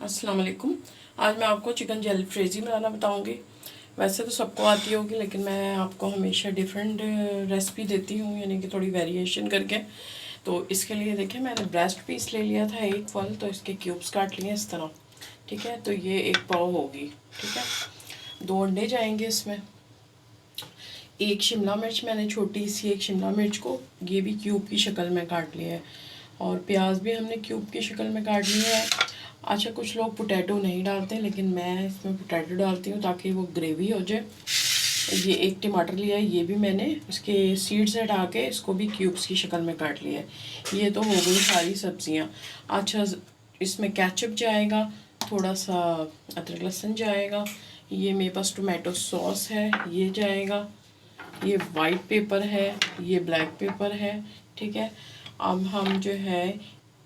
अस्सलाम वालेकुम। आज मैं आपको चिकन जलफ्रेज़ी बनाना बताऊंगी। वैसे तो सबको आती होगी, लेकिन मैं आपको हमेशा डिफरेंट रेसिपी देती हूँ, यानी कि थोड़ी वेरिएशन करके। तो इसके लिए देखिए, मैंने ब्रेस्ट पीस ले लिया था एक फल, तो इसके क्यूब्स काट लिए इस तरह। ठीक है, तो ये एक पाव होगी। ठीक है, 2 अंडे जाएंगे इसमें। एक शिमला मिर्च मैंने छोटी सी, एक शिमला मिर्च को ये भी क्यूब की शक्ल में काट लिया है, और प्याज भी हमने क्यूब की शक्ल में काट लिया है। अच्छा, कुछ लोग पोटैटो नहीं डालते, लेकिन मैं इसमें पोटैटो डालती हूँ ताकि वो ग्रेवी हो जाए। ये एक टमाटर लिया है, ये भी मैंने इसके सीड्स हटा के इसको भी क्यूब्स की शक्ल में काट लिया है। ये तो हो गई सारी सब्जियाँ। अच्छा, इसमें केचप जाएगा, थोड़ा सा अदरक लहसुन जाएगा, ये मेरे पास टोमेटो सॉस है ये जाएगा, ये वाइट पेपर है, ये ब्लैक पेपर है। ठीक है, अब हम जो है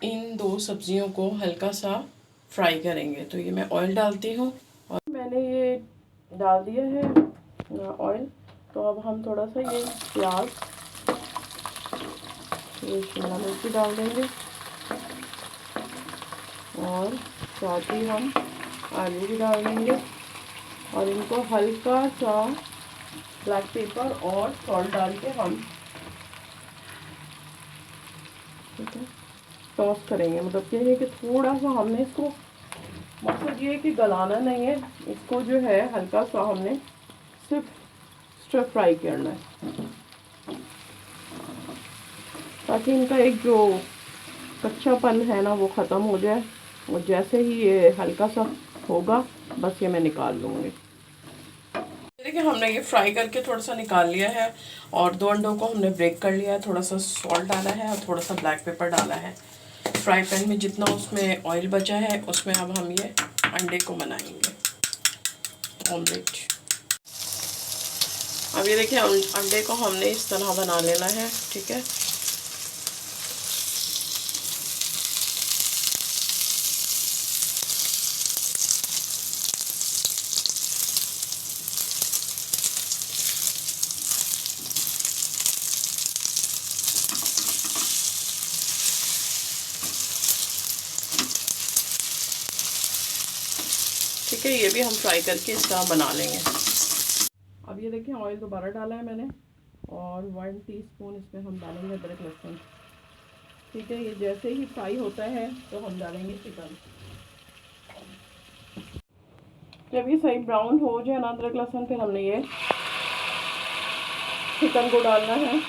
इन 2 सब्जियों को हल्का सा फ्राई करेंगे। तो ये मैं ऑयल डालती हूँ, और मैंने ये डाल दिया है ऑयल। तो अब हम थोड़ा सा ये प्याज, ये शिमला मिर्च डाल देंगे, और साथ ही हम आलू भी डाल देंगे, और इनको हल्का सा ब्लैक पेपर और सॉल्ट डाल के हम टॉस करेंगे। मतलब ये है कि थोड़ा सा हमने इसको, मकसद ये है कि गलाना नहीं है इसको, जो है हल्का सा हमने सिर्फ स्टर फ्राई करना है, ताकि इनका एक जो कच्चापन है ना वो ख़त्म हो जाए। और जैसे ही ये हल्का सा होगा, बस ये मैं निकाल लूँगी। देखिए, हमने ये फ्राई करके थोड़ा सा निकाल लिया है, और 2 अंडों को हमने ब्रेक कर लिया है। थोड़ा सा सॉल्ट डाला है और थोड़ा सा ब्लैक पेपर डाला है। फ्राई पैन में जितना उसमें ऑयल बचा है, उसमें अब हम ये अंडे को बनाएंगे ऑमलेट। अब ये देखिए, अंडे को हमने इस तरह बना लेना है। ठीक है, ठीक है, ये भी हम फ्राई करके इस तरह बना लेंगे। अब ये देखिए, ऑयल दोबारा डाला है मैंने, और 1 टीस्पून इसमें हम डालेंगे अदरक लहसुन। ठीक है, ये जैसे ही फ्राई होता है तो हम डालेंगे चिकन। जब ये सही ब्राउन हो जाए ना अदरक लहसुन, फिर हमने ये चिकन को डालना है,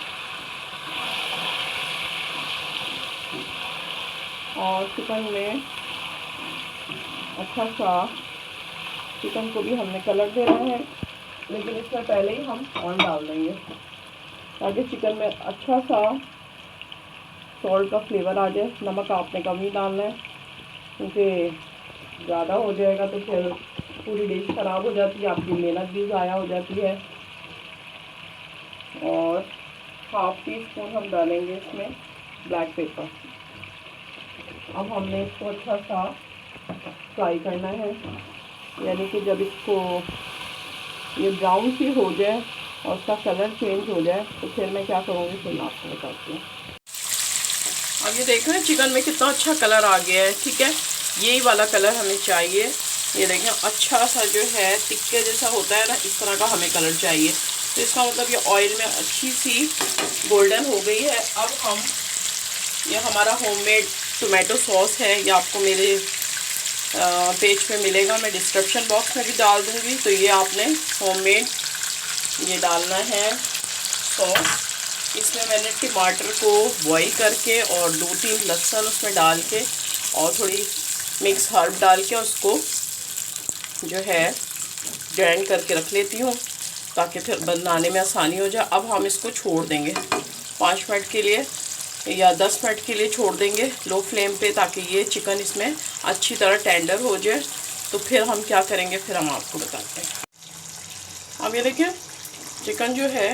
और चिकन में अच्छा सा, चिकन को भी हमने कलर देना है, लेकिन इसमें पहले ही हम ऑयल डाल देंगे, ताकि चिकन में अच्छा सा सॉल्ट का फ्लेवर आ जाए। नमक आपने कम ही डालना है, क्योंकि ज़्यादा हो जाएगा तो फिर पूरी डिश ख़राब हो जाती है, आपकी मेहनत भी ज़ाया हो जाती है। और 1/2 टीस्पून हम डालेंगे इसमें ब्लैक पेपर। अब हमने इसको अच्छा सा फ्राई करना है, यानी कि जब इसको ये ब्राउन सी हो जाए और उसका कलर चेंज हो जाए, तो फिर मैं क्या करूँगी, फिर मैं आपको बताती हूँ। अब ये देख रहे हैं चिकन में कितना अच्छा कलर आ गया है। ठीक है, यही वाला कलर हमें चाहिए। ये देखें, अच्छा सा जो है टिक्के जैसा होता है ना, इस तरह का हमें कलर चाहिए। तो इसका मतलब ये ऑयल में अच्छी सी गोल्डन हो गई है। अब हम, ये हमारा होममेड टोमेटो सॉस है, ये आपको मेरे पेज पे मिलेगा, मैं डिस्क्रिप्शन बॉक्स में भी डाल दूँगी। तो ये आपने होममेड ये डालना है सॉस। इसमें मैंने टमाटर को बॉईल करके और 2-3 लहसुन उसमें डाल के और थोड़ी मिक्स हर्ब डाल के उसको जो है ग्राइंड करके रख लेती हूँ, ताकि फिर बनाने में आसानी हो जाए। अब हम इसको छोड़ देंगे 5 मिनट के लिए या 10 मिनट के लिए छोड़ देंगे लो फ्लेम पे, ताकि ये चिकन इसमें अच्छी तरह टेंडर हो जाए। तो फिर हम क्या करेंगे, फिर हम आपको बताते हैं। अब ये देखिए, चिकन जो है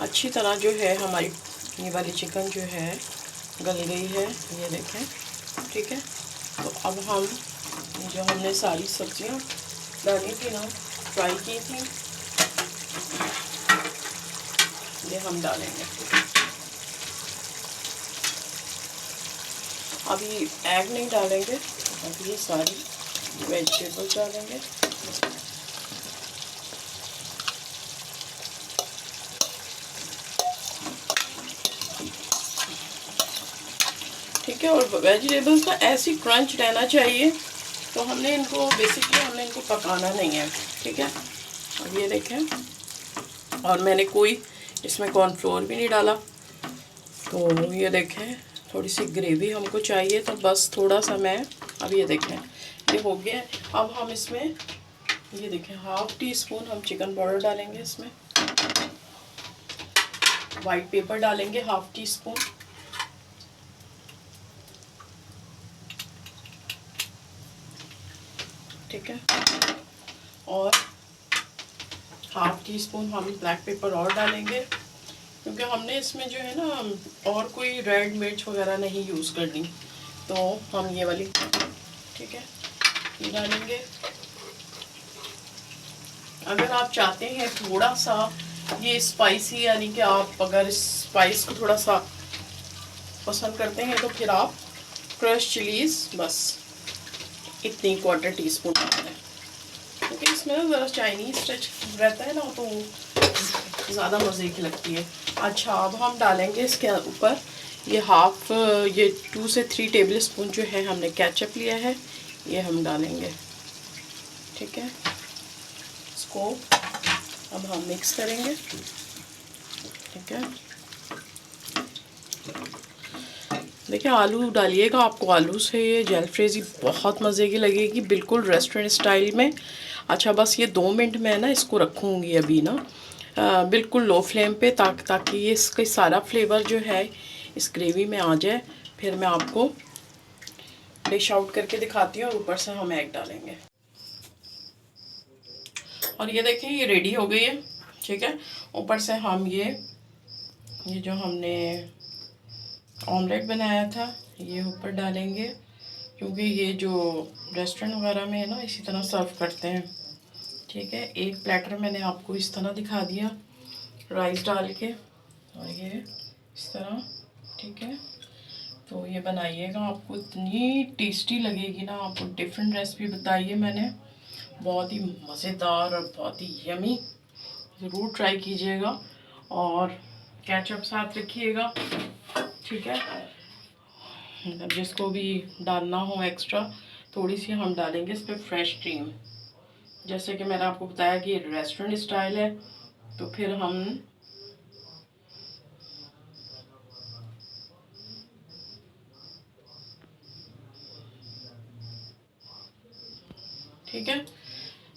अच्छी तरह जो है हमारी ये वाली चिकन जो है गल गई है, ये देखें। ठीक है, तो अब हम जो हमने सारी सब्जियां डाली थी ना, फ्राई की थी, ये हम डालेंगे। अभी एग नहीं डालेंगे, अभी ये सारी वेजिटेबल्स डालेंगे। ठीक है, और वेजिटेबल्स का ऐसी क्रंच रहना चाहिए, तो हमने इनको पकाना नहीं है। ठीक है, अब ये देखें, और मैंने कोई इसमें कॉर्नफ्लोर भी नहीं डाला। तो ये देखें, थोड़ी सी ग्रेवी हमको चाहिए, तो बस थोड़ा सा मैं, अब ये देखें ये हो गया। अब हम इसमें ये देखें 1/2 टीस्पून हम चिकन पाउडर डालेंगे, इसमें वाइट पेपर डालेंगे 1/2 टीस्पून। ठीक है, और 1/2 टीस्पून हम ब्लैक पेपर और डालेंगे, क्योंकि हमने इसमें जो है ना और कोई रेड मिर्च वगैरह नहीं यूज़ करनी, तो हम ये वाली, ठीक है, ये डालेंगे। अगर आप चाहते हैं थोड़ा सा ये स्पाइसी, यानी कि आप अगर स्पाइस को थोड़ा सा पसंद करते हैं, तो फिर आप क्रश चिलीज़ बस इतनी 1/4 टीस्पून डालना है, क्योंकि इसमें ना ज़रा चाइनीज़ टच रहता है ना, तो ज़्यादा मज़े की लगती है। अच्छा, अब हम डालेंगे इसके ऊपर ये 2 से 3 टेबल स्पून जो है हमने केचप लिया है, ये हम डालेंगे। ठीक है, इसको अब हम मिक्स करेंगे। ठीक है, देखिए आलू डालिएगा, आपको आलू से ये जलफ्रेज़ी बहुत मज़े की लगेगी, बिल्कुल रेस्टोरेंट स्टाइल में। अच्छा, बस ये 2 मिनट में ना इसको रखूँगी अभी ना बिल्कुल लो फ्लेम पे, ताकि ये इसका सारा फ्लेवर जो है इस ग्रेवी में आ जाए। फिर मैं आपको डिश आउट करके दिखाती हूँ, और ऊपर से हम एग डालेंगे। और ये देखें, ये रेडी हो गई है। ठीक है, ऊपर से हम ये जो हमने ऑमलेट बनाया था ये ऊपर डालेंगे, क्योंकि ये जो रेस्टोरेंट वगैरह में है ना इसी तरह सर्व करते हैं। ठीक है, एक प्लेटर मैंने आपको इस तरह दिखा दिया राइस डाल के, और ये इस तरह। ठीक है, तो ये बनाइएगा, आपको इतनी टेस्टी लगेगी ना। आपको डिफरेंट रेसिपी बताई है मैंने, बहुत ही मज़ेदार और बहुत ही यमी, ज़रूर ट्राई कीजिएगा, और केचप साथ रखिएगा। ठीक है, मतलब जिसको भी डालना हो एक्स्ट्रा, थोड़ी सी हम डालेंगे इस पर फ्रेश क्रीम। जैसे कि मैंने आपको बताया कि ये रेस्टोरेंट स्टाइल है, तो फिर हम ठीक है।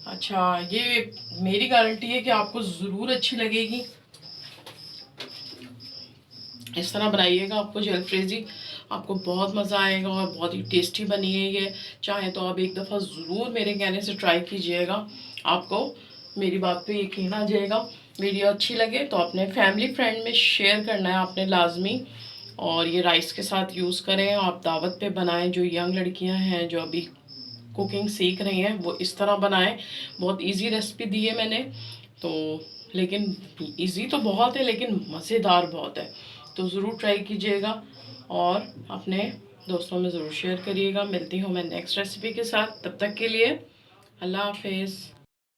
अच्छा, ये मेरी गारंटी है कि आपको ज़रूर अच्छी लगेगी। इस तरह बनाइएगा, आपको जलफ्रेज़ी आपको बहुत मज़ा आएगा, और बहुत ही टेस्टी बनी है ये। चाहे तो आप एक दफ़ा ज़रूर मेरे कहने से ट्राई कीजिएगा, आपको मेरी बात पे यकीन आ जाएगा। वीडियो अच्छी लगे तो अपने फैमिली फ्रेंड में शेयर करना है आपने लाजमी, और ये राइस के साथ यूज़ करें, आप दावत पे बनाएं। जो यंग लड़कियां हैं जो अभी कुकिंग सीख रही हैं, वो इस तरह बनाएं। बहुत इजी रेसिपी दी है मैंने, तो लेकिन इजी तो बहुत है, लेकिन मज़ेदार बहुत है। तो ज़रूर ट्राई कीजिएगा, और अपने दोस्तों में ज़रूर शेयर करिएगा। मिलती हूँ मैं नेक्स्ट रेसिपी के साथ, तब तक के लिए अल्लाह हाफिज़।